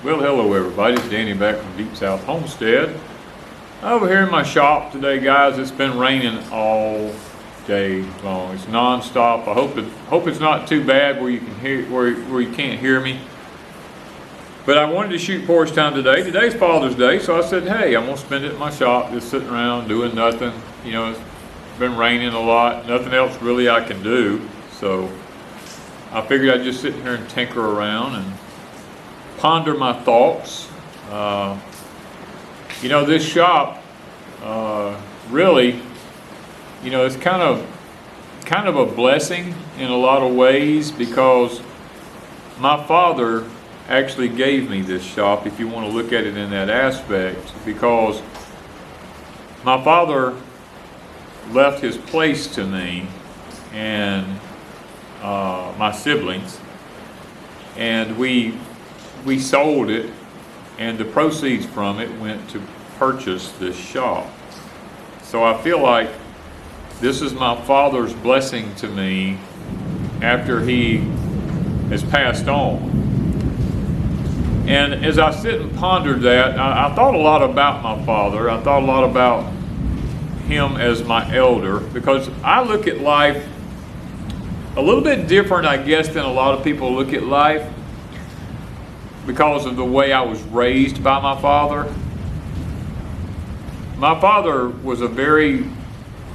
Well, hello everybody, it's Danny back from Deepsouth Homestead. Over here in my shop today, guys. It's been raining all day long. It's non-stop. I hope it's not too bad where you can hear where you can't hear me. But I wanted to shoot porch time today. Today's Father's Day, so I said, hey, I'm gonna spend it in my shop, just sitting around doing nothing. You know, it's been raining a lot. Nothing else really I can do. So I figured I'd just sit here and tinker around and ponder my thoughts. You know, this shop really, you know, it's kind of a blessing in a lot of ways, because my father actually gave me this shop, if you want to look at it in that aspect, because my father left his place to me and my siblings, and we sold it, and the proceeds from it went to purchase this shop. So I feel like this is my father's blessing to me after he has passed on. And as I sit and pondered that, I thought a lot about my father. I thought a lot about him as my elder, because I look at life a little bit different, I guess, than a lot of people look at life, because of the way I was raised by my father. My father was a very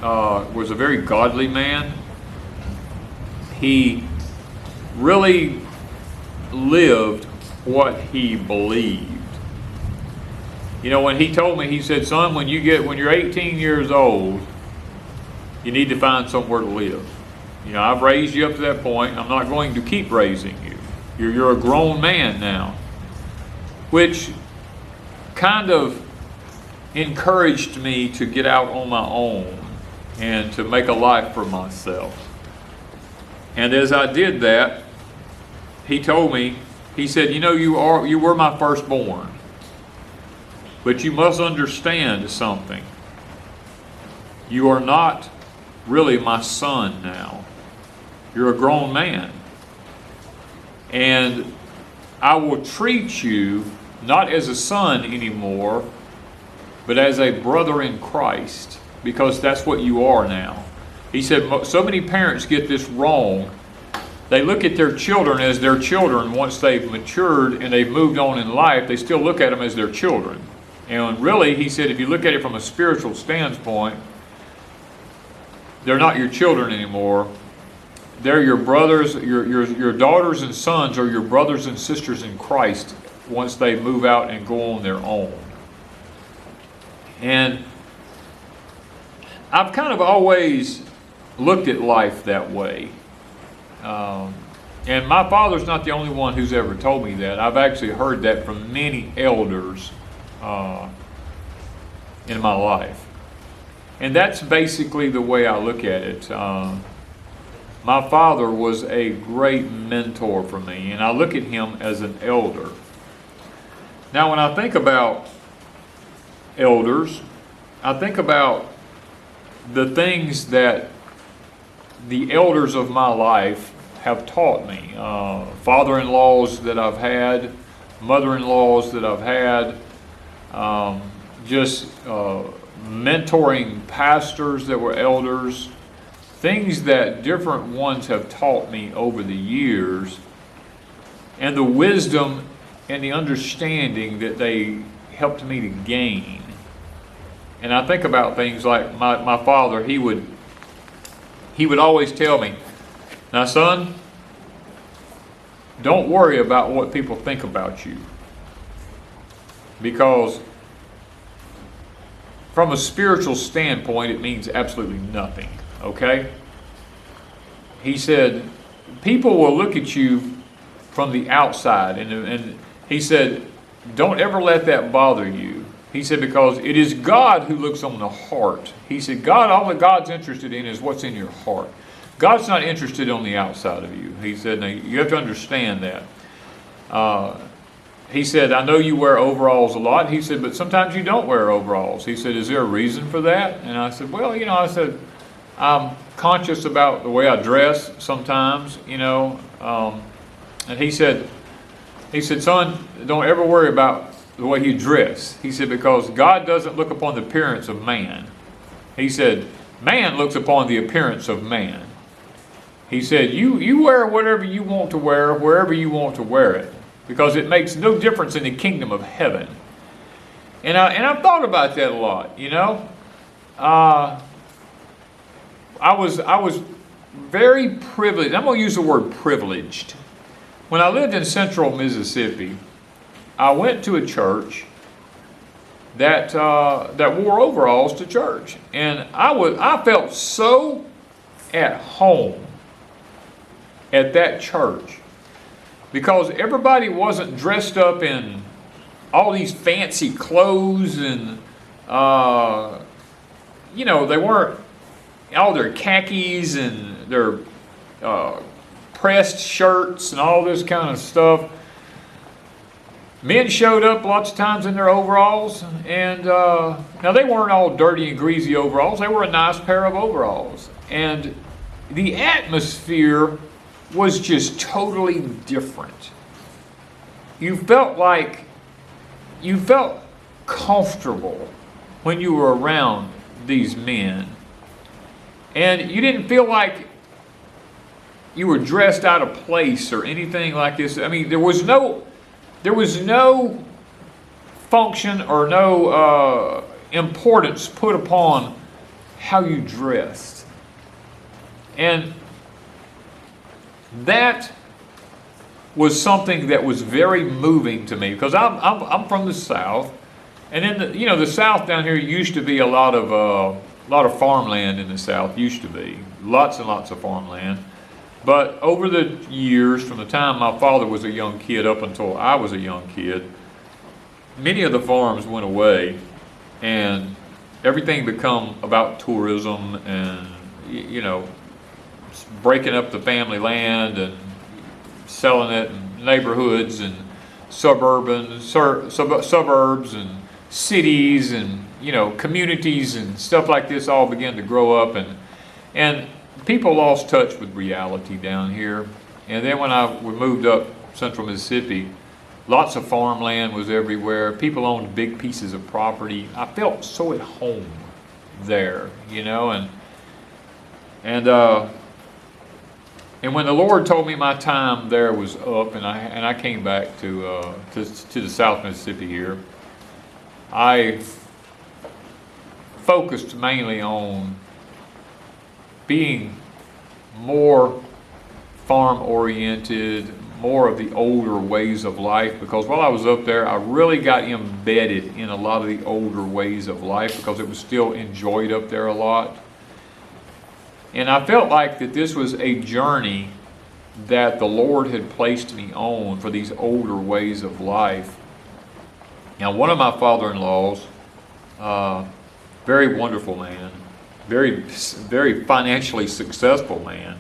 godly man. He really lived what he believed. You know, when he told me, he said, son, when you're 18 years old, you need to find somewhere to live. You know, I've raised you up to that point. I'm not going to keep raising you. You're a grown man now. Which kind of encouraged me to get out on my own and to make a life for myself. And as I did that, he told me, he said, you know, you were my firstborn, but you must understand something. You are not really my son now. You're a grown man. And I will treat you not as a son anymore, but as a brother in Christ, because that's what you are now. He said, so many parents get this wrong. They look at their children as their children. Once they've matured and they've moved on in life, they still look at them as their children. And really, he said, if you look at it from a spiritual standpoint, they're not your children anymore. They're your brothers, your daughters and sons are your brothers and sisters in Christ once they move out and go on their own. And I've kind of always looked at life that way. And my father's not the only one who's ever told me that. I've actually heard that from many elders in my life. And that's basically the way I look at it. My father was a great mentor for me, and I look at him as an elder. Now, when I think about elders, I think about the things that the elders of my life have taught me. Father-in-laws that I've had, mother-in-laws that I've had, mentoring pastors that were elders, things that different ones have taught me over the years, and the wisdom and the understanding that they helped me to gain. And I think about things like my father. He would always tell me, now son, don't worry about what people think about you, because from a spiritual standpoint, it means absolutely nothing, okay? He said, people will look at you from the outside, and he said, don't ever let that bother you. He said, because it is God who looks on the heart. He said, all that God's interested in is what's in your heart. God's not interested on the outside of you. He said, now you have to understand that. He said, I know you wear overalls a lot. He said, but sometimes you don't wear overalls. He said, is there a reason for that? And I said, well, you know, I'm conscious about the way I dress sometimes, you know. And he said, He said, son, don't ever worry about the way you dress. He said, because God doesn't look upon the appearance of man. He said, man looks upon the appearance of man. He said, you wear whatever you want to wear, wherever you want to wear it, because it makes no difference in the kingdom of heaven. And I've thought about that a lot, you know. I was very privileged. I'm going to use the word privileged. When I lived in central Mississippi, I went to a church that wore overalls to church, and I felt so at home at that church because everybody wasn't dressed up in all these fancy clothes, and you know, they weren't all their khakis and their pressed shirts and all this kind of stuff. Men showed up lots of times in their overalls, and now they weren't all dirty and greasy overalls. They were a nice pair of overalls, and the atmosphere was just totally different. You felt comfortable when you were around these men, and you didn't feel like you were dressed out of place or anything like this. I mean, there was no function or no importance put upon how you dressed. And that was something that was very moving to me, because I'm from the South, and in the South down here used to be a lot of farmland in the South. Used to be lots and lots of farmland. But over the years, from the time my father was a young kid up until I was a young kid, many of the farms went away, and everything become about tourism and, you know, breaking up the family land and selling it in neighborhoods and suburbs and cities and, you know, communities and stuff like this all began to grow up, and people lost touch with reality down here. And then when we moved up central Mississippi, lots of farmland was everywhere. People owned big pieces of property. I felt so at home there, you know, and when the Lord told me my time there was up, and I came back to the South Mississippi here, I focused mainly on being more farm-oriented, more of the older ways of life, because while I was up there, I really got embedded in a lot of the older ways of life because it was still enjoyed up there a lot. And I felt like that this was a journey that the Lord had placed me on for these older ways of life. Now, one of my father-in-laws, very wonderful man, very financially successful man,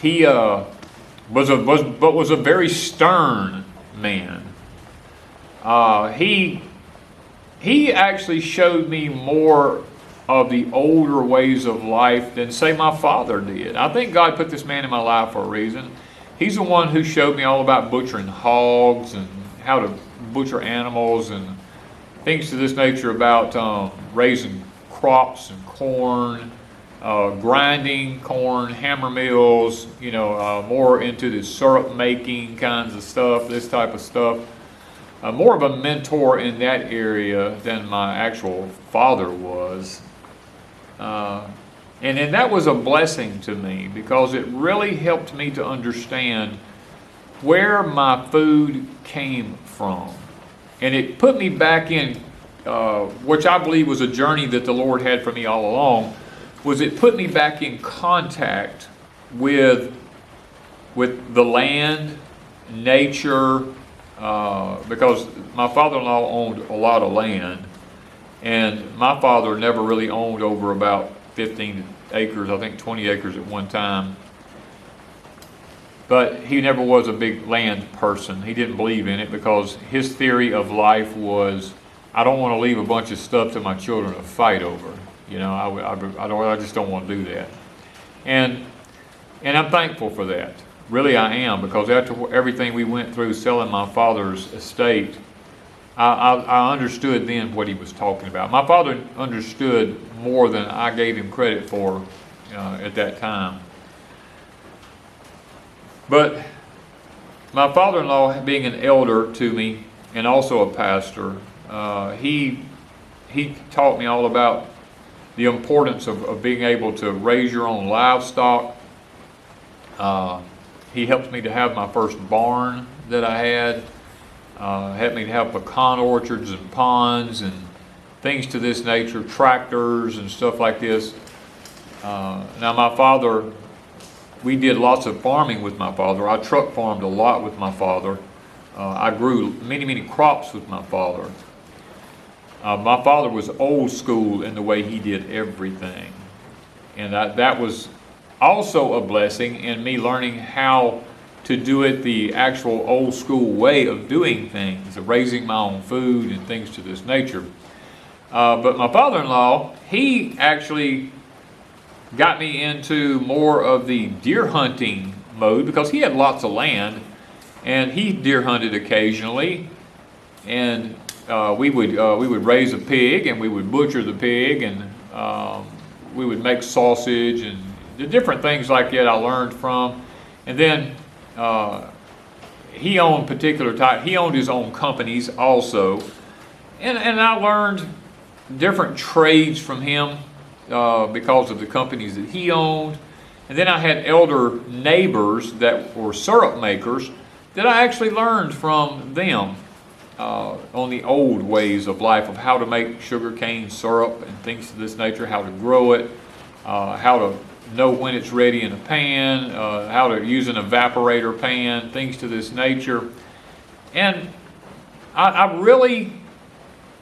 he was a very stern man. He actually showed me more of the older ways of life than, say, my father did. I think God put this man in my life for a reason. He's the one who showed me all about butchering hogs and how to butcher animals and things to this nature about raising crops and corn, grinding corn, hammer mills, you know, more into the syrup making kinds of stuff, this type of stuff. More of a mentor in that area than my actual father was. And then that was a blessing to me because it really helped me to understand where my food came from. And it put me back in, which I believe was a journey that the Lord had for me all along, was it put me back in contact with the land, nature, because my father-in-law owned a lot of land, and my father never really owned over about 15 acres, I think 20 acres at one time. But he never was a big land person. He didn't believe in it because his theory of life was, I don't want to leave a bunch of stuff to my children to fight over. You know, I just don't want to do that. And I'm thankful for that. Really, I am, because after everything we went through selling my father's estate, I understood then what he was talking about. My father understood more than I gave him credit for at that time. But my father-in-law, being an elder to me and also a pastor, he taught me all about the importance of being able to raise your own livestock. He helped me to have my first barn that I had. Helped me to have pecan orchards and ponds and things to this nature, tractors and stuff like this. Now my father, we did lots of farming with my father. I truck farmed a lot with my father. I grew many crops with my father. My father was old school in the way he did everything. And that was also a blessing in me learning how to do it the actual old school way of doing things, of raising my own food and things to this nature. But my father-in-law, he actually got me into more of the deer hunting mode, because he had lots of land and he deer hunted occasionally. And we would raise a pig and we would butcher the pig, and we would make sausage and the different things like that I learned from. And then he owned he owned his own companies also. And I learned different trades from him because of the companies that he owned. And then I had elder neighbors that were syrup makers that I actually learned from them on the old ways of life, of how to make sugarcane syrup and things of this nature, how to grow it, how to know when it's ready in a pan, how to use an evaporator pan, things to this nature. And I really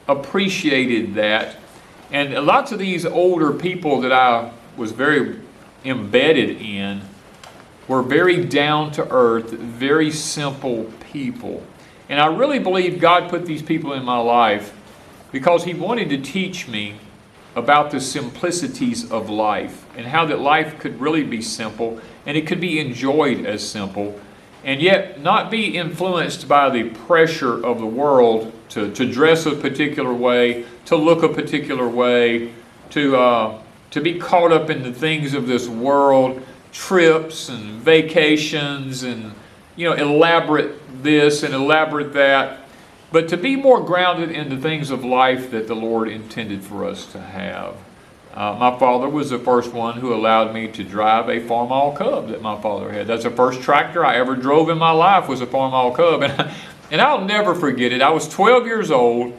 appreciated that. And lots of these older people that I was very embedded in were very down to earth, very simple people. And I really believe God put these people in my life because He wanted to teach me about the simplicities of life and how that life could really be simple and it could be enjoyed as simple, and yet not be influenced by the pressure of the world to dress a particular way, to look a particular way, to be caught up in the things of this world, trips and vacations and elaborate this and elaborate that, but to be more grounded in the things of life that the Lord intended for us to have. My father was the first one who allowed me to drive a Farmall Cub that my father had. That's the first tractor I ever drove in my life, was a Farmall Cub. And I'll never forget it. I was 12 years old,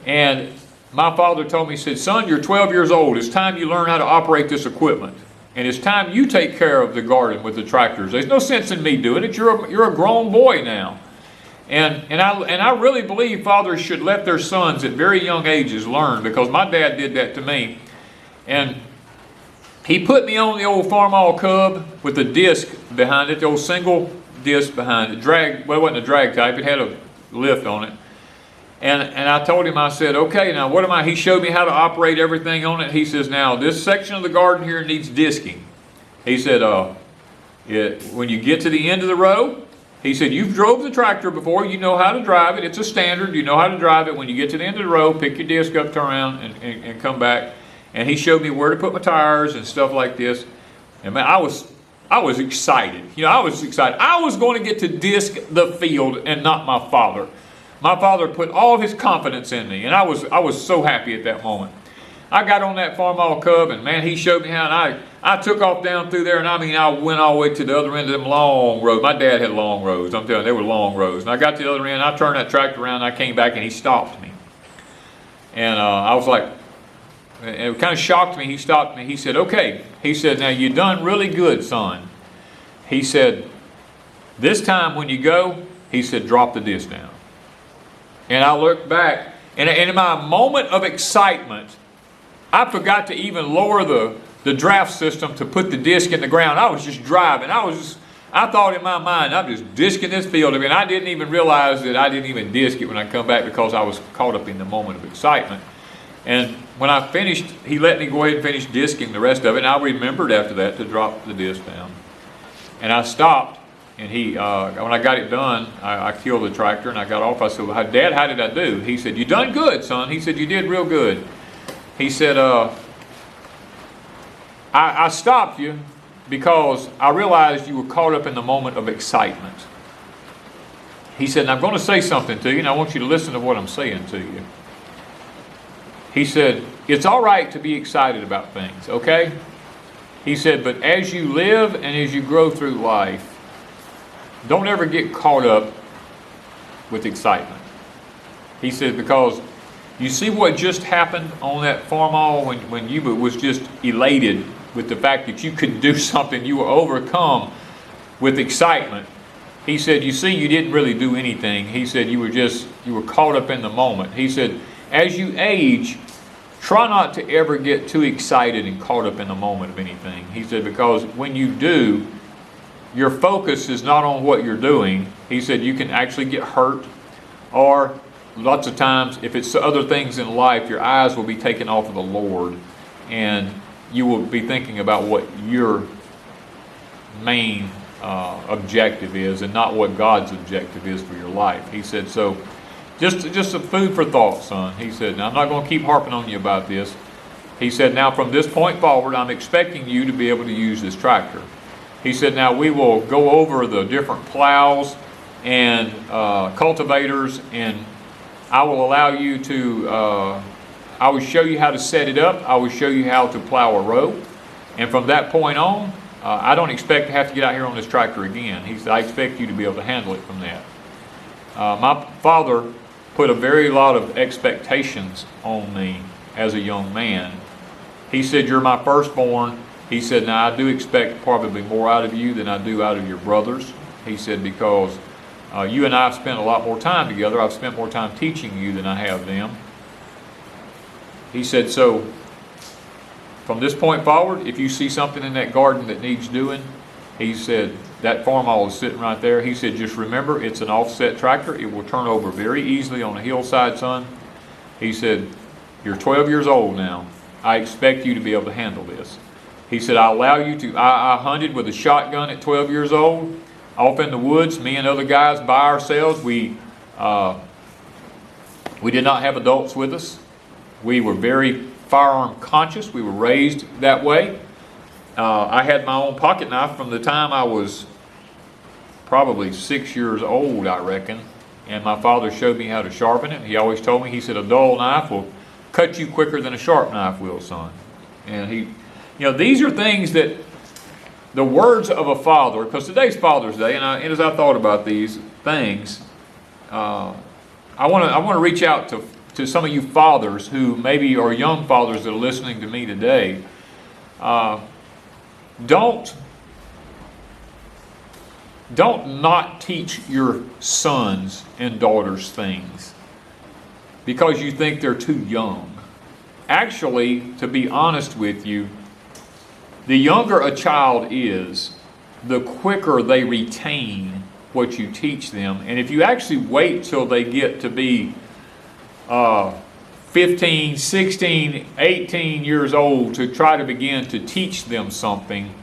and my father told me, he said, "Son, you're 12 years old. It's time you learn how to operate this equipment. And it's time you take care of the garden with the tractors. There's no sense in me doing it. You're a grown boy now." And I really believe fathers should let their sons at very young ages learn, because my dad did that to me. And he put me on the old Farmall Cub with the disc behind it, the old single disc behind it. Well, it wasn't a drag type. It had a lift on it. And I told him, I said, "Okay, now what am I?" He showed me how to operate everything on it. He says, "Now this section of the garden here needs disking." He said, "When you get to the end of the row," he said, "you've drove the tractor before. You know how to drive it. It's a standard. You know how to drive it. When you get to the end of the row, pick your disc up, turn around, and come back." And he showed me where to put my tires and stuff like this. And man, I was excited. I was excited. I was going to get to disc the field and not my father. My father put all of his confidence in me, and I was so happy at that moment. I got on that Farmall Cub, and man, he showed me how, and I took off down through there, and I went all the way to the other end of them long roads. My dad had long roads. I'm telling you, they were long roads. And I got to the other end, I turned that tractor around, and I came back, and he stopped me. And I was like, it kind of shocked me. He stopped me. He said, "Okay." He said, "Now you done really good, son." He said, "This time when you go," he said, "drop the disc down." And I looked back, and in my moment of excitement, I forgot to even lower the draft system to put the disc in the ground. I was just driving. I thought in my mind, I'm just disking this field. And I didn't even realize that I didn't even disc it when I come back, because I was caught up in the moment of excitement. And when I finished, he let me go ahead and finish disking the rest of it. And I remembered after that to drop the disc down. And I stopped, And he, when I got it done, I killed the tractor and I got off. I said, well, Dad, how did I do? He said, you done good, son. He said, you did real good. He said, I stopped you because I realized you were caught up in the moment of excitement. He said, and I'm going to say something to you, and I want you to listen to what I'm saying to you. He said, it's all right to be excited about things, okay? He said, but as you live and as you grow through life, don't ever get caught up with excitement. He said, because you see what just happened on that farm when you was just elated with the fact that you could do something, you were overcome with excitement. He said, you see, you didn't really do anything. He said, you were caught up in the moment. He said, as you age, try not to ever get too excited and caught up in the moment of anything. He said, because when you do, your focus is not on what you're doing. He said, you can actually get hurt, or lots of times, if it's other things in life, your eyes will be taken off of the Lord, and you will be thinking about what your main objective is and not what God's objective is for your life. He said, so just some food for thought, son. He said, now I'm not going to keep harping on you about this. He said, now from this point forward, I'm expecting you to be able to use this tractor. He said, now we will go over the different plows and cultivators, and I will allow you to, I will show you how to set it up. I will show you how to plow a row. And from that point on, I don't expect to have to get out here on this tractor again. He said, I expect you to be able to handle it from that. My father put a very lot of expectations on me as a young man. He said, you're my firstborn. He said, now I do expect probably more out of you than I do out of your brothers. He said, because you and I have spent a lot more time together. I've spent more time teaching you than I have them. He said, so from this point forward, if you see something in that garden that needs doing, he said, that farmall is sitting right there. He said, just remember, it's an offset tractor. It will turn over very easily on a hillside, son. He said, you're 12 years old now. I expect you to be able to handle this. He said, I allow you to, I hunted with a shotgun at 12 years old, off in the woods, me and other guys by ourselves. We did not have adults with us. We were very firearm conscious. We were raised that way. I had my own pocket knife from the time I was probably 6 years old, I reckon. And my father showed me how to sharpen it. He always told me, he said, a dull knife will cut you quicker than a sharp knife will, son. And he, these are things that the words of a father, because today's Father's Day, and as I thought about these things, I want to reach out to some of you fathers who maybe are young fathers that are listening to me today. Don't not teach your sons and daughters things because you think they're too young. Actually, to be honest with you, the younger a child is, the quicker they retain what you teach them. And if you actually wait till they get to be 15, 16, 18 years old to try to begin to teach them something,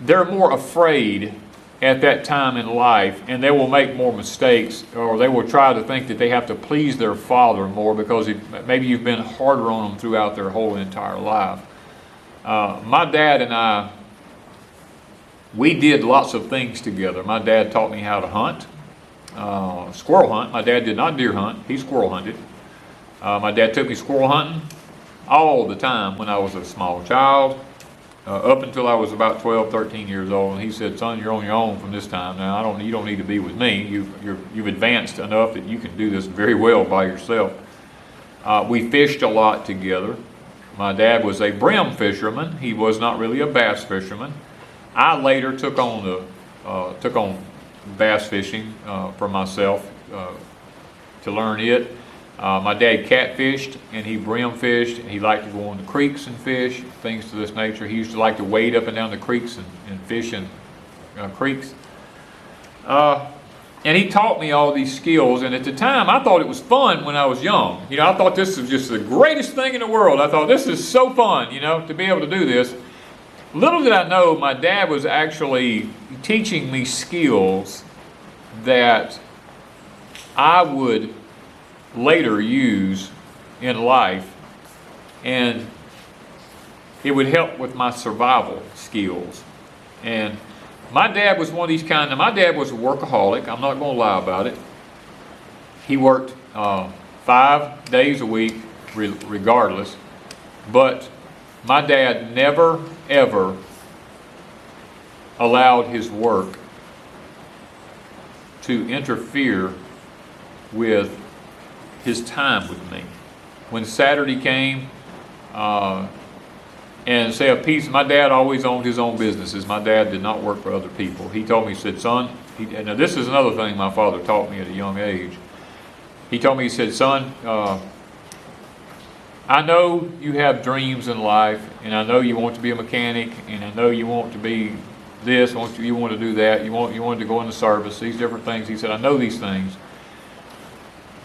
they're more afraid at that time in life, and they will make more mistakes, or they will try to think that they have to please their father more because maybe you've been harder on them throughout their whole entire life. My dad and I, we did lots of things together. My dad taught me how to hunt, squirrel hunt. My dad did not deer hunt, he squirrel hunted. My dad took me squirrel hunting all the time when I was a small child, up until I was about 12, 13 years old. And he said, son, you're on your own from this time now. You don't need to be with me. You've advanced enough that you can do this very well by yourself. We fished a lot together. My dad was a brim fisherman. He was not really a bass fisherman. I later took on bass fishing for myself to learn it. My dad catfished and he brim fished. He liked to go on the creeks and fish, things to this nature. He used to like to wade up and down the creeks and fish in creeks. And he taught me all these skills, and at the time I thought it was fun when I was young. I thought this was just the greatest thing in the world. I thought this is so fun, to be able to do this. little did I know, my dad was actually teaching me skills that I would later use in life, and it would help with my survival skills. And my dad was one of these my dad was a workaholic, I'm not going to lie about it. He worked 5 days a week regardless, but my dad never ever allowed his work to interfere with his time with me. When Saturday came, and say a piece, my dad always owned his own businesses. My dad did not work for other people. He told me, he said, son, now this is another thing my father taught me at a young age. He told me, he said, son, I know you have dreams in life, and I know you want to be a mechanic, and I know you want to be this, you want to do that, you wanted to go into service, these different things. He said, I know these things.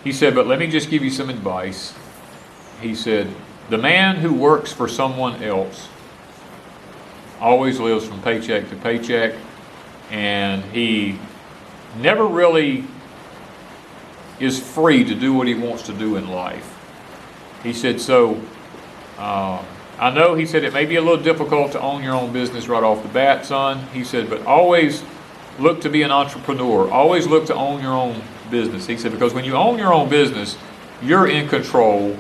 He said, but let me just give you some advice. He said, the man who works for someone else always lives from paycheck to paycheck, and he never really is free to do what he wants to do in life. He said, so I know, he said, it may be a little difficult to own your own business right off the bat, son. He said, but always look to be an entrepreneur. Always look to own your own business. He said, because when you own your own business, you're in control.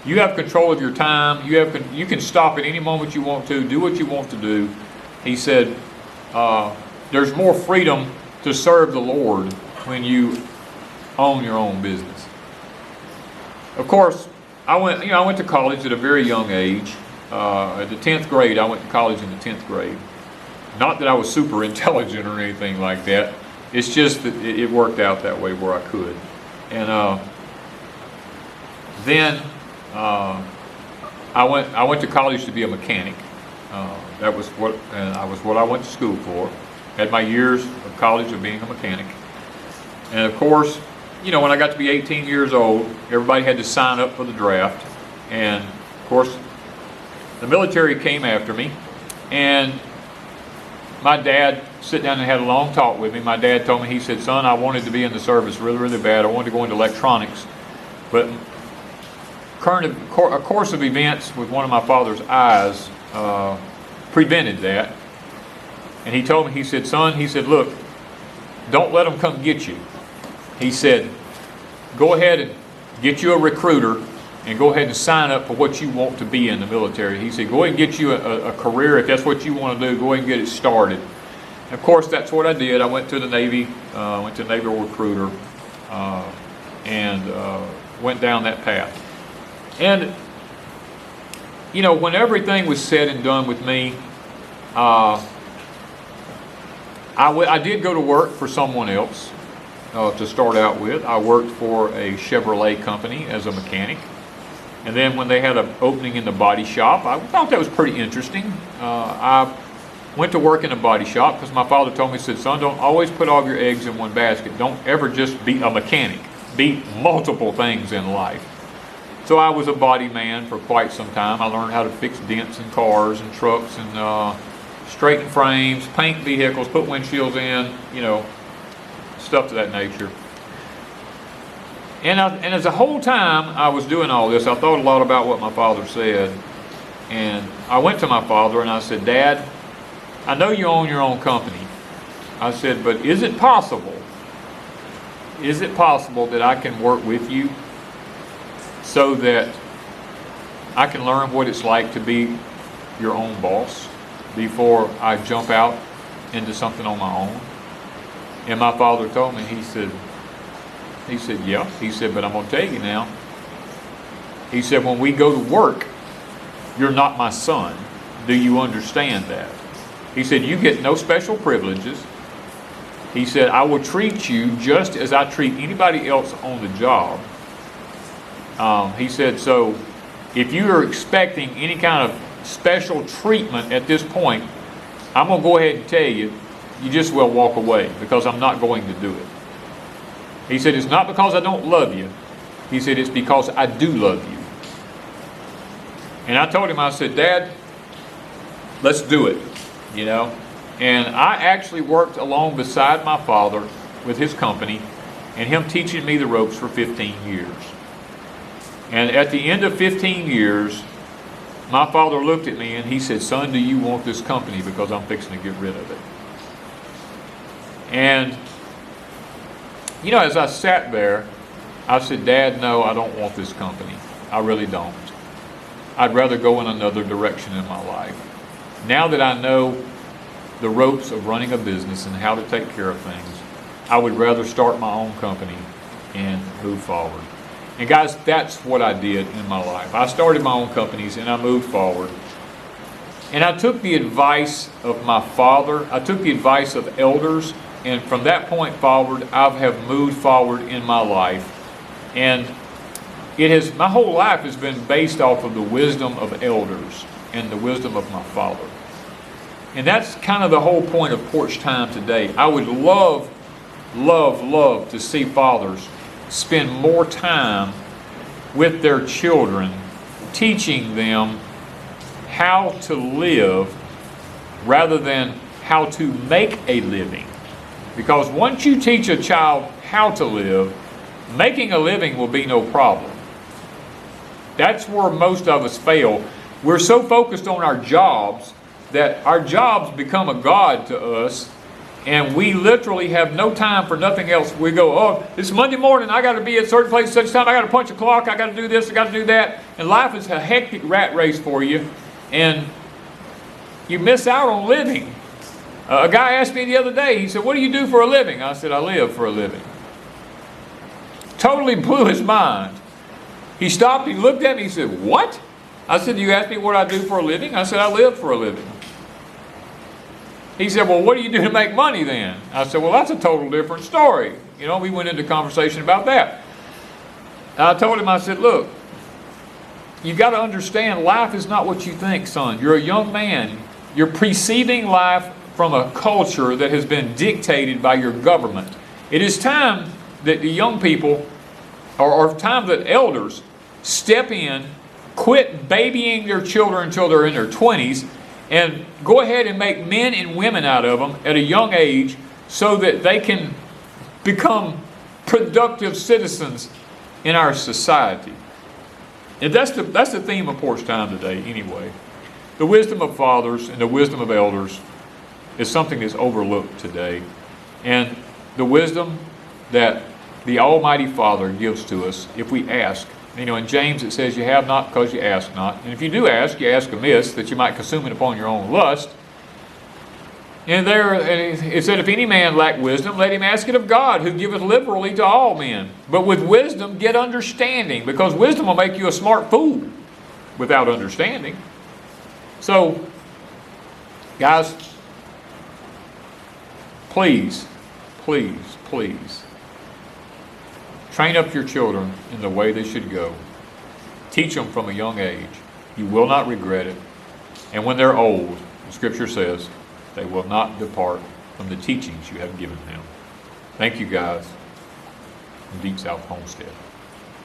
You have control of your time. You can stop at any moment you want to, do what you want to do. He said, there's more freedom to serve the Lord when you own your own business. Of course, I went to college at a very young age. At the 10th grade, I went to college in the 10th grade. Not that I was super intelligent or anything like that. It's just that it worked out that way where I could. And then I went to college to be a mechanic. That was what I went to school for. Had my years of college of being a mechanic. And of course, when I got to be 18 years old, everybody had to sign up for the draft. And of course, the military came after me. And my dad sat down and had a long talk with me. My dad told me, he said, son, I wanted to be in the service really, really bad. I wanted to go into electronics. But a course of events with one of my father's eyes prevented that. And he told me, he said, son, he said, look, don't let them come get you. He said, go ahead and get you a recruiter and go ahead and sign up for what you want to be in the military. He said, go ahead and get you a career. If that's what you want to do, go ahead and get it started. And of course, that's what I did. I went to the Navy, went to Naval Recruiter, and went down that path. And, when everything was said and done with me, I did go to work for someone else to start out with. I worked for a Chevrolet company as a mechanic. And then when they had an opening in the body shop, I thought that was pretty interesting. I went to work in a body shop because my father told me, he said, son, don't always put all your eggs in one basket. Don't ever just be a mechanic. Be multiple things in life. So I was a body man for quite some time. I learned how to fix dents in cars and trucks and straighten frames, paint vehicles, put windshields in, stuff to that nature. And as the whole time I was doing all this, I thought a lot about what my father said. And I went to my father and I said, Dad, I know you own your own company. I said, but is it possible that I can work with you so that I can learn what it's like to be your own boss before I jump out into something on my own? And my father told me, he said, yeah. He said, but I'm going to tell you now. He said, when we go to work, you're not my son. Do you understand that? He said, you get no special privileges. He said, I will treat you just as I treat anybody else on the job. He said, so if you are expecting any kind of special treatment at this point, I'm going to go ahead and tell you, you just will walk away because I'm not going to do it. He said, it's not because I don't love you. He said, it's because I do love you. And I told him, I said, Dad, let's do it, you know. And I actually worked along beside my father with his company and him teaching me the ropes for 15 years. And at the end of 15 years, my father looked at me and he said, "Son, do you want this company? Because I'm fixing to get rid of it." And, you know, as I sat there, I said, "Dad, no, I don't want this company. I really don't. I'd rather go in another direction in my life. Now that I know the ropes of running a business and how to take care of things, I would rather start my own company and move forward." And guys, that's what I did in my life. I started my own companies and I moved forward. And I took the advice of my father. I took the advice of elders. And from that point forward, I have moved forward in my life. And my whole life has been based off of the wisdom of elders and the wisdom of my father. And that's kind of the whole point of Porch Time today. I would love to see fathers spend more time with their children, teaching them how to live rather than how to make a living. Because once you teach a child how to live, making a living will be no problem. That's where most of us fail. We're so focused on our jobs that our jobs become a god to us, and we literally have no time for nothing else. We go, "Oh, it's Monday morning, I got to be at a certain place at such time, I got to punch a clock, I got to do this, I got to do that." And life is a hectic rat race for you, and you miss out on living. A guy asked me the other day, he said, "What do you do for a living?" I said, "I live for a living." Totally blew his mind. He stopped, he looked at me, he said, "What?" I said, "You asked me what I do for a living?" I said, "I live for a living." He said, "Well, what do you do to make money then?" I said, "Well, that's a total different story." You know, we went into conversation about that. And I told him, I said, "Look, you got to understand life is not what you think, son. You're a young man. You're perceiving life from a culture that has been dictated by your government. It is time that the young people, or time that elders, step in, quit babying their children until they're in their 20s, and go ahead and make men and women out of them at a young age so that they can become productive citizens in our society." And that's the theme of Porch Time today anyway. The wisdom of fathers and the wisdom of elders is something that's overlooked today. And the wisdom that the Almighty Father gives to us if we ask. You know, in James it says, "You have not because you ask not. And if you do ask, you ask amiss, that you might consume it upon your own lust." And there it said, "If any man lack wisdom, let him ask it of God, who giveth liberally to all men. But with wisdom get understanding," because wisdom will make you a smart fool without understanding. So, guys, please, please, please, train up your children in the way they should go. Teach them from a young age. You will not regret it. And when they're old, the Scripture says, they will not depart from the teachings you have given them. Thank you, guys, from Deepsouth Homestead.